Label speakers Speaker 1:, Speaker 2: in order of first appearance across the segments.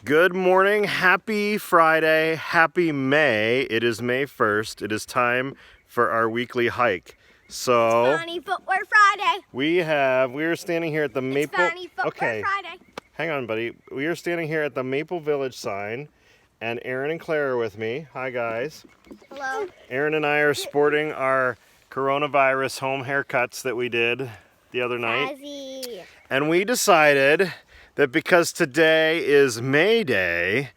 Speaker 1: Good morning, happy Friday, happy May. It is May 1st. It is time for our weekly hike. So,
Speaker 2: Funny Footwear Friday.
Speaker 1: we are standing here at the Maypole.
Speaker 2: Funny Footwear Friday.
Speaker 1: Hang on, buddy. We are standing here at the Maypole Village sign, and Aaron and Claire are with me. Hi, guys.
Speaker 2: Hello.
Speaker 1: Aaron and I are sporting our coronavirus home haircuts that we did the other night.
Speaker 2: Azzy.
Speaker 1: And we decided that because today is May Day,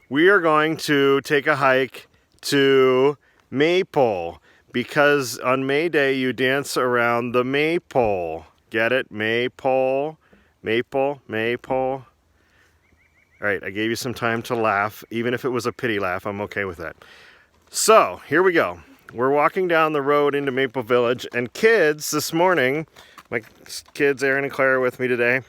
Speaker 1: we are going to take a hike to Maypole. Because on May Day, you dance around the Maypole. Get it? Maypole, Maple, Maypole. All right, I gave you some time to laugh. Even if it was a pity laugh, I'm okay with that. So, here we go. We're walking down the road into Maypole Village, and kids this morning, my kids, Aaron and Claire, are with me today.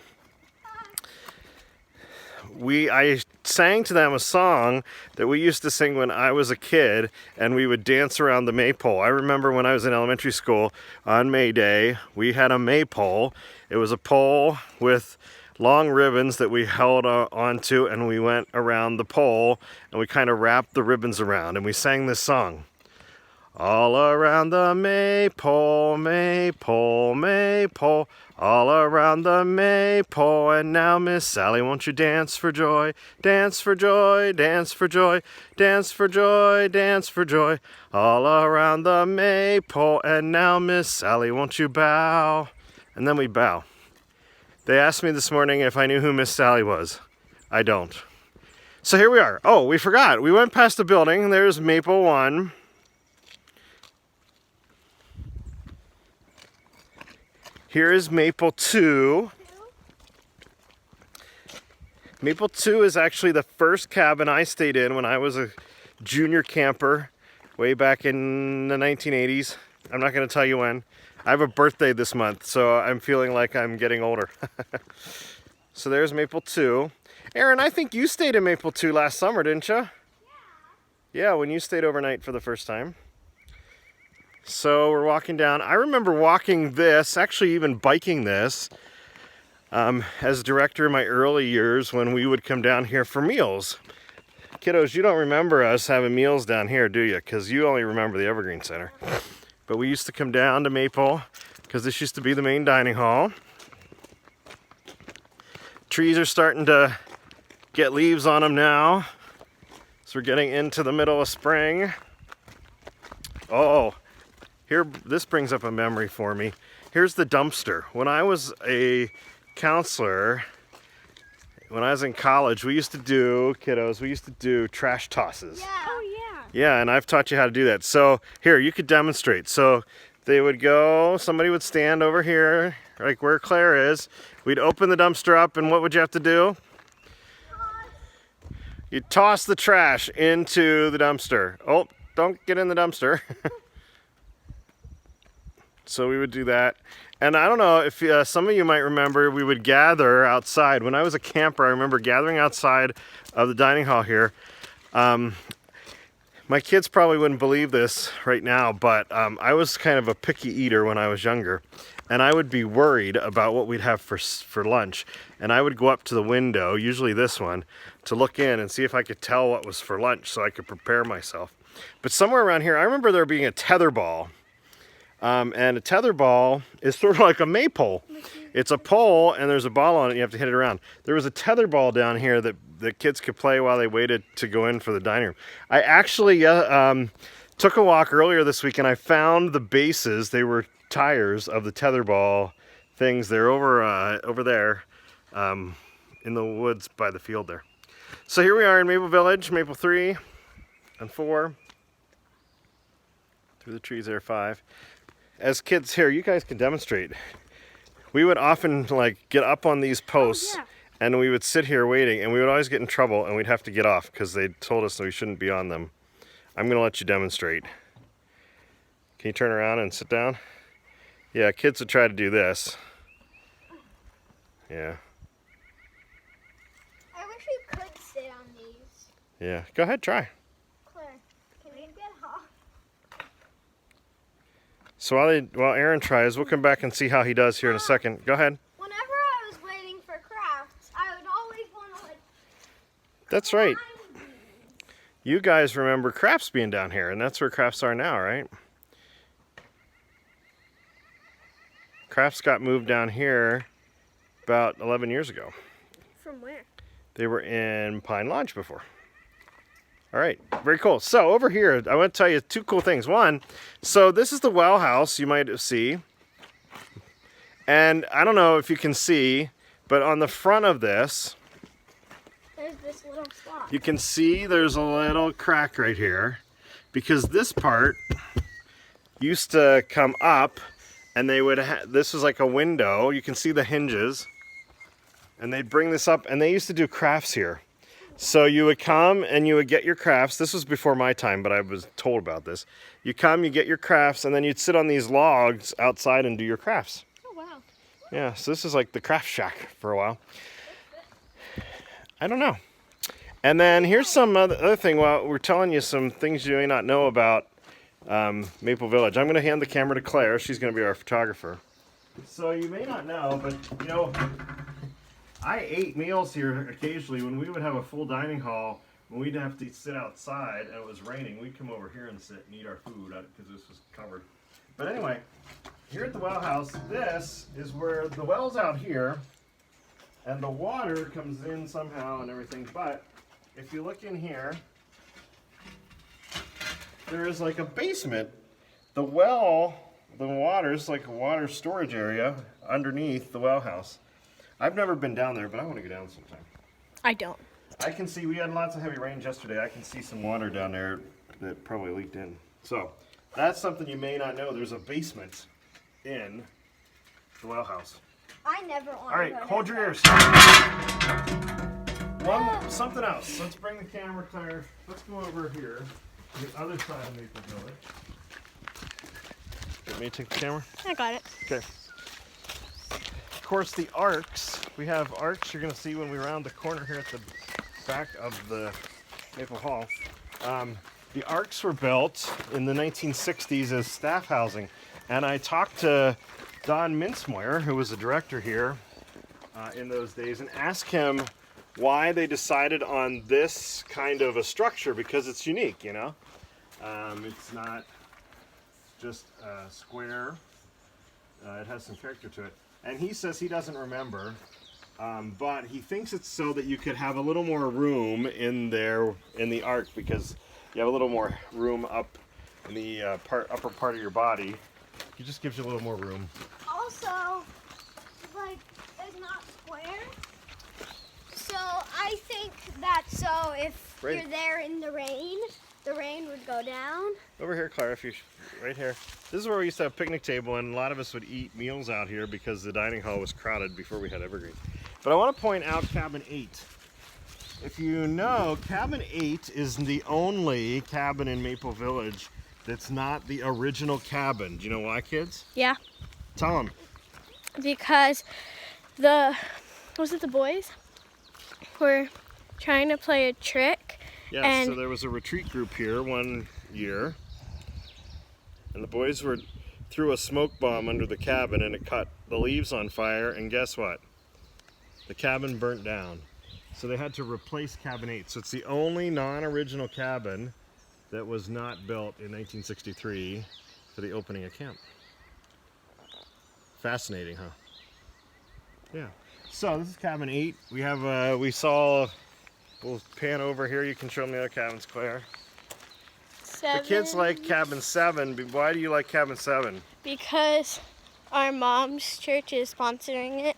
Speaker 1: I sang to them a song that we used to sing when I was a kid, and we would dance around the Maypole. I remember when I was in elementary school on May Day, we had a Maypole. It was a pole with long ribbons that we held onto, and we went around the pole, and we kind of wrapped the ribbons around, and we sang this song. All around the Maypole, Maypole, Maypole, all around the Maypole, and now Miss Sally, won't you dance for joy, dance for joy, dance for joy, dance for joy, dance for joy, all around the Maypole, and now Miss Sally, won't you bow? And then we bow. They asked me this morning if I knew who Miss Sally was. I don't. So here we are. Oh, we forgot. We went past the building. There's Maypole 1. Here is Maypole 2. Maypole 2 is actually the first cabin I stayed in when I was a junior camper way back in the 1980s. I'm not going to tell you when. I have a birthday this month, so I'm feeling like I'm getting older. So there's Maypole 2. Aaron, I think you stayed in Maypole 2 last summer, didn't you? Yeah, when you stayed overnight for the first time. So we're walking down. I remember walking this, actually even biking this, as director in my early years when we would come down here for meals. Kiddos, you don't remember us having meals down here, do you? Because you only remember the Evergreen Center. But we used to come down to Maypole because this used to be the main dining hall. Trees are starting to get leaves on them now. So we're getting into the middle of spring. Oh. Here, this brings up a memory for me. Here's the dumpster. When I was a counselor, when I was in college, we used to do trash tosses.
Speaker 2: Yeah. Oh, yeah.
Speaker 1: Yeah, and I've taught you how to do that. So here, you could demonstrate. So they would go, somebody would stand over here, like where Claire is. We'd open the dumpster up, and what would you have to do? You'd toss the trash into the dumpster. Oh, don't get in the dumpster. So we would do that. And I don't know if some of you might remember, we would gather outside. When I was a camper, I remember gathering outside of the dining hall here. My kids probably wouldn't believe this right now, but I was kind of a picky eater when I was younger. And I would be worried about what we'd have for lunch. And I would go up to the window, usually this one, to look in and see if I could tell what was for lunch so I could prepare myself. But somewhere around here, I remember there being a tether ball. And a tether ball is sort of like a maypole. It's a pole and there's a ball on it, you have to hit it around. There was a tether ball down here that the kids could play while they waited to go in for the dining room. I actually took a walk earlier this week and I found the bases. They were tires of the tether ball things. They're over there in the woods by the field there. So here we are in Maypole Village, Maypole 3 and 4. Through the trees there, 5. As kids here, you guys can demonstrate. We would often get up on these posts and we would sit here waiting and we would always get in trouble and we'd have to get off because they told us that we shouldn't be on them. I'm going to let you demonstrate. Can you turn around and sit down? Yeah, kids would try to do this. Yeah.
Speaker 2: I wish we could sit on these.
Speaker 1: Yeah, go ahead, try.
Speaker 2: Claire, can we get off?
Speaker 1: So while Aaron tries, we'll come back and see how he does here in a second. Go ahead.
Speaker 2: Whenever I was waiting for crafts, I would always want to
Speaker 1: That's right. You guys remember crafts being down here, and that's where crafts are now, right? Crafts got moved down here about 11 years ago.
Speaker 2: From where?
Speaker 1: They were in Pine Lodge before. All right, very cool. So over here, I want to tell you two cool things. One, so this is the well house you might see. And I don't know if you can see, but on the front of this,
Speaker 2: There's this little spot.
Speaker 1: you can see there's a little crack right here because this part used to come up and they would this was like a window. You can see the hinges and they'd bring this up and they used to do crafts here. So you would come and you would get your crafts. This was before my time, but I was told about this. You come, you get your crafts, and then you'd sit on these logs outside and do your crafts.
Speaker 2: Oh, wow.
Speaker 1: Yeah, so this is like the craft shack for a while. I don't know. And then here's some other thing. Well, we're telling you some things you may not know about Maypole Village. I'm going to hand the camera to Claire. She's going to be our photographer. So you may not know, but you know, I ate meals here occasionally when we would have a full dining hall. When we'd have to sit outside and it was raining, we'd come over here and sit and eat our food because this was covered. But anyway, here at the well house, this is where the well's out here and the water comes in somehow and everything. But if you look in here, there is like a basement. The well, the water is like a water storage area underneath the well house. I've never been down there, but I want to go down sometime.
Speaker 2: I don't.
Speaker 1: I can see, we had lots of heavy rain yesterday. I can see some water down there that probably leaked in. So that's something you may not know. There's a basement in the well house.
Speaker 2: I never want
Speaker 1: All right,
Speaker 2: to go
Speaker 1: hold
Speaker 2: down
Speaker 1: your
Speaker 2: there.
Speaker 1: ears. Something else. Let's bring the camera, Claire. Let's go over here to the other side of Maypole Village. Want me to take the camera?
Speaker 2: I got it.
Speaker 1: Okay. Of course, the arcs. We have arcs you're going to see when we round the corner here at the back of the Maypole Hall. The arcs were built in the 1960s as staff housing. And I talked to Don Mintzmoyer, who was the director here in those days, and asked him why they decided on this kind of a structure, because it's unique, you know? It's not just square. It has some character to it. And he says he doesn't remember, but he thinks it's so that you could have a little more room in there in the arc, because you have a little more room up in the upper part of your body. It just gives you a little more room.
Speaker 2: Also, like, it's not square. So I think that so if
Speaker 1: Right.
Speaker 2: you're there in the rain would go down.
Speaker 1: Over here, Clara, if you right here. This is where we used to have a picnic table, and a lot of us would eat meals out here because the dining hall was crowded before we had Evergreen. But I want to point out cabin 8. If you know, cabin 8 is the only cabin in Maypole Village that's not the original cabin. Do you know why, kids?
Speaker 2: Yeah,
Speaker 1: Tell them.
Speaker 2: because was it the boys were trying to play a trick.
Speaker 1: Yes,
Speaker 2: And-
Speaker 1: so there was a retreat group here one year, and the boys threw a smoke bomb under the cabin, and it caught the leaves on fire, and guess what? The cabin burnt down. So they had to replace cabin 8. So it's the only non-original cabin that was not built in 1963 for the opening of camp. Fascinating, huh? Yeah. So this is cabin 8. We have we'll pan over here. You can show them the other cabins, Claire.
Speaker 2: 7.
Speaker 1: The kids like cabin 7. But why do you like cabin 7?
Speaker 2: Because our mom's church is sponsoring it.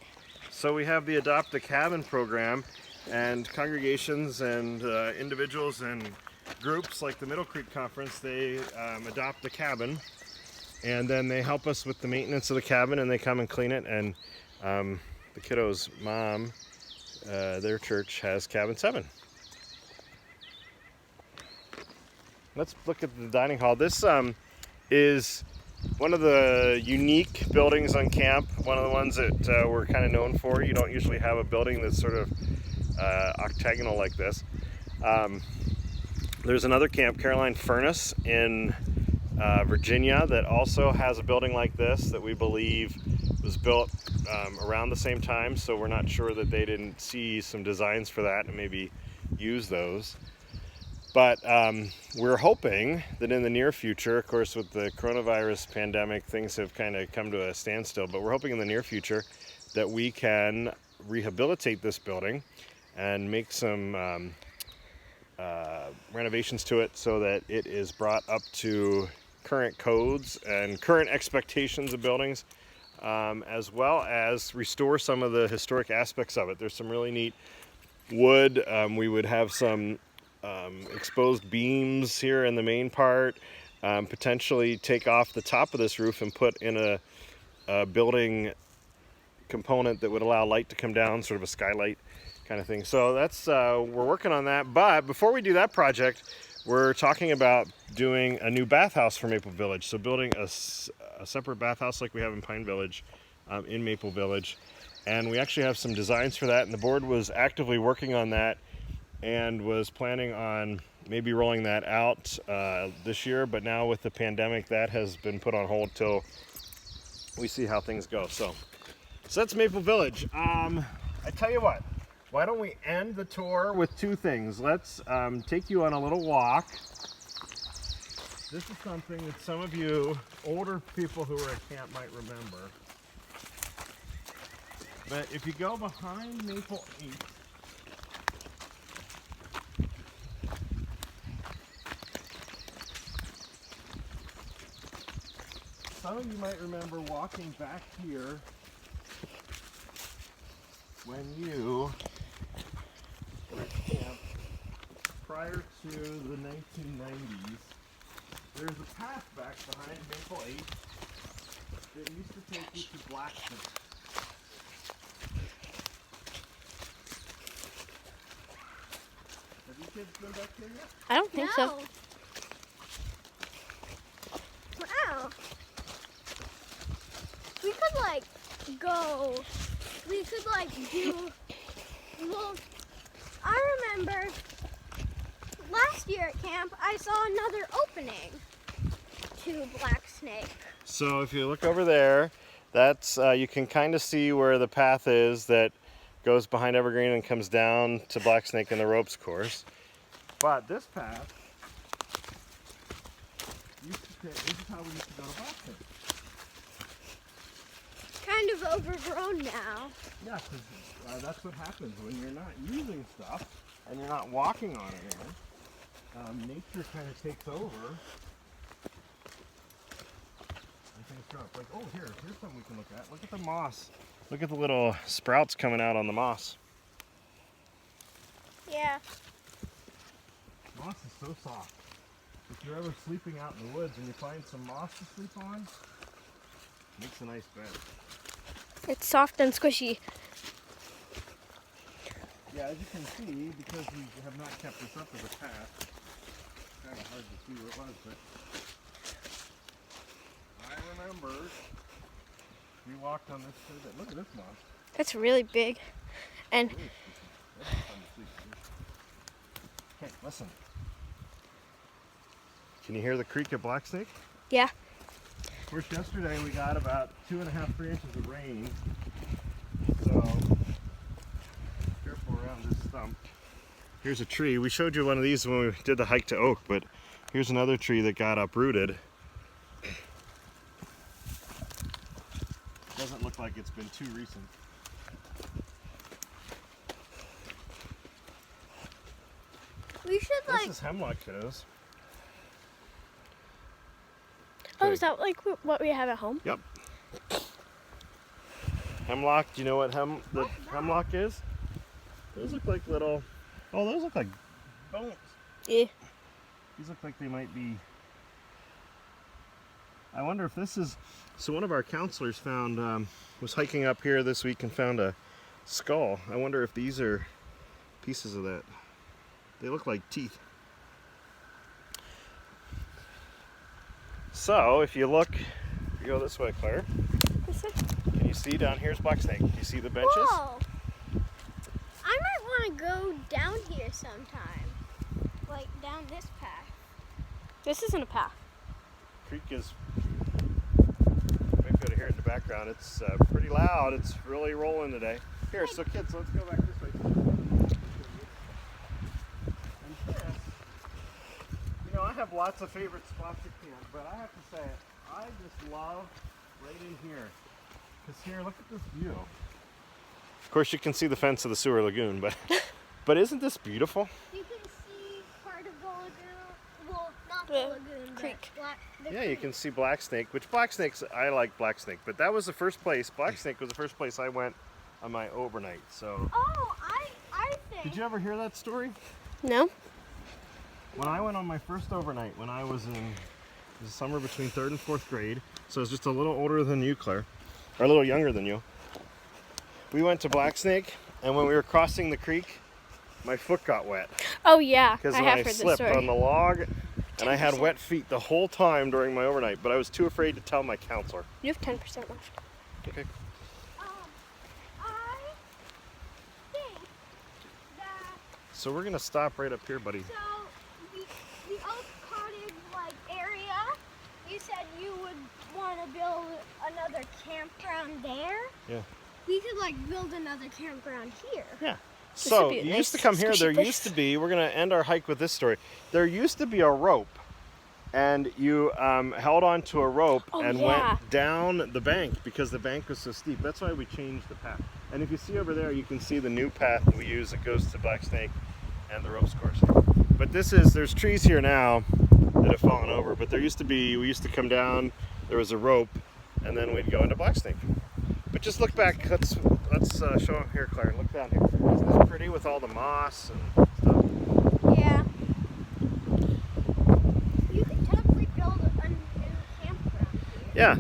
Speaker 1: So we have the Adopt a Cabin program, and congregations and individuals and groups like the Middle Creek Conference, they adopt a cabin, and then they help us with the maintenance of the cabin, and they come and clean it. And the kiddos' mom, their church has cabin 7. Let's look at the dining hall. This is one of the unique buildings on camp, one of the ones that we're kind of known for. You don't usually have a building that's sort of octagonal like this. There's another camp, Caroline Furnace, in Virginia, that also has a building like this that we believe was built around the same time, so we're not sure that they didn't see some designs for that and maybe use those. But we're hoping that in the near future, of course, with the coronavirus pandemic, things have kind of come to a standstill. But we're hoping in the near future that we can rehabilitate this building and make some renovations to it so that it is brought up to current codes and current expectations of buildings, as well as restore some of the historic aspects of it. There's some really neat wood. We would have some exposed beams here in the main part, potentially take off the top of this roof and put in a building component that would allow light to come down, sort of a skylight kind of thing. So that's we're working on that. But before we do that project, we're talking about doing a new bathhouse for Maypole Village. So building a separate bathhouse like we have in Pine Village, in Maypole Village. And we actually have some designs for that, and the board was actively working on that and was planning on maybe rolling that out this year. But now with the pandemic, that has been put on hold till we see how things go. So that's Maypole Village. I tell you what, why don't we end the tour with two things? Let's take you on a little walk. This is something that some of you older people who were at camp might remember. But if you go behind Maypole 8, some of you might remember walking back here when you were at camp prior to the 1990s. There's a path back behind Maypole 8 that used to take you to Blackston. Have you kids been back there yet?
Speaker 2: I don't think so.
Speaker 3: Wow. We could like go. We could like do. Well, I remember last year at camp I saw another opening to Black Snake.
Speaker 1: So if you look over there, that's you can kind of see where the path is that goes behind Evergreen and comes down to Black Snake and the ropes course. But this path used to take, this is how we used to go to Black Snake.
Speaker 3: Kind of overgrown now.
Speaker 1: Yeah, because that's what happens when you're not using stuff and you're not walking on it anymore. Nature kind of takes over. And things grow. It's like, oh, here's something we can look at. Look at the moss. Look at the little sprouts coming out on the moss.
Speaker 3: Yeah.
Speaker 1: Moss is so soft. If you're ever sleeping out in the woods and you find some moss to sleep on, it makes a nice bed.
Speaker 2: It's soft and squishy.
Speaker 1: Yeah, as you can see, because we have not kept this up as a path, it's kind of hard to see where it was, but I remember we walked on this. Look at this moss.
Speaker 2: That's really big. And
Speaker 1: Really sticky. That'd be fun to sleep in. Okay, listen. Can you hear the creek at Black Snake?
Speaker 2: yeah,
Speaker 1: Of course, yesterday we got about 2.5, 3 inches of rain. So, careful around this stump. Here's a tree. We showed you one of these when we did the hike to Oak, but here's another tree that got uprooted. Doesn't look like it's been too recent.
Speaker 3: We should
Speaker 1: This
Speaker 3: like.
Speaker 1: is hemlock toes.
Speaker 2: oh, is that like what we have at home?
Speaker 1: Yep. Hemlock, do you know what hemlock is? Those look like little, oh, those look like bones.
Speaker 2: Yeah.
Speaker 1: These look like they might be, I wonder if this is, so one of our counselors found, was hiking up here this week and found a skull. I wonder if these are pieces of that. They look like teeth. So if you look, you go this way, Claire. Can you see down here's Black Snake? Do you see the benches?
Speaker 3: Whoa. I might want to go down here sometime. Like down this path.
Speaker 2: This isn't a path.
Speaker 1: Creek is, you might be able to hear it in the background. It's pretty loud. It's really rolling today. Here, so kids, let's go back this way. have lots of favorite spots to camp, but I have to say, I just love right in here. Because here, look at this view. Of course, you can see the fence of the sewer lagoon, but isn't this beautiful?
Speaker 3: You can see part of the lagoon. Well, not the
Speaker 2: The
Speaker 3: lagoon,
Speaker 2: creek.
Speaker 3: the
Speaker 1: Yeah, you
Speaker 3: creek.
Speaker 1: can see Black Snake, which Black Snake's, I like Black Snake, but that was the first place, Black Snake was the first place I went on my overnight, so.
Speaker 3: Oh, I think.
Speaker 1: Did you ever hear that story?
Speaker 2: No?
Speaker 1: When I went on my first overnight, when I was in the summer between 3rd and 4th grade, so I was just a little older than you, Claire, or a little younger than you. We went to Black Snake, and when we were crossing the creek, my foot got wet.
Speaker 2: Oh yeah,
Speaker 1: Because
Speaker 2: I
Speaker 1: when
Speaker 2: have
Speaker 1: I
Speaker 2: heard this
Speaker 1: slipped
Speaker 2: story.
Speaker 1: on the log, and I had
Speaker 2: 10%.
Speaker 1: wet feet the whole time during my overnight, but I was too afraid to tell my counselor.
Speaker 2: You have 10% left.
Speaker 1: Okay.
Speaker 3: I think that
Speaker 1: So we're gonna stop right up here, buddy.
Speaker 3: so the Oak Cottage like area. You said you would want to build another campground there.
Speaker 1: Yeah.
Speaker 3: We could like build another campground here.
Speaker 1: Yeah.
Speaker 2: This
Speaker 1: So
Speaker 2: would be a
Speaker 1: you
Speaker 2: nice
Speaker 1: used to come here.
Speaker 2: squishy
Speaker 1: There
Speaker 2: place.
Speaker 1: used to be. We're gonna end our hike with this story. There used to be a rope, and you held on to a rope
Speaker 2: Oh,
Speaker 1: and
Speaker 2: yeah.
Speaker 1: went down the bank because the bank was so steep. That's why we changed the path. And if you see over there, you can see the new path that we use that goes to Black Snake and the ropes course. But there's trees here now that have fallen over. But there used to be. We used to come down. There was a rope, and then we'd go into Black Snake. But just look back. Let's show them here, Claire. Look down here. Isn't this pretty with all the moss and stuff?
Speaker 3: Yeah. You could totally build a new campground here.
Speaker 1: Yeah.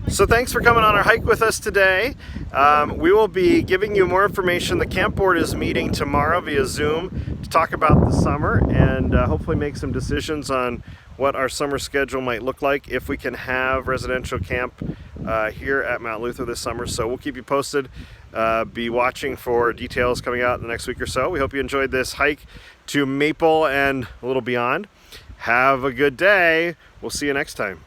Speaker 1: So thanks for coming on our hike with us today. We will be giving you more information. The camp board is meeting tomorrow via Zoom to talk about the summer and hopefully make some decisions on what our summer schedule might look like if we can have residential camp here at Mount Luther this summer. So we'll keep you posted. Be watching for details coming out in the next week or so. We hope you enjoyed this hike to Maypole and a little beyond. Have a good day. We'll see you next time.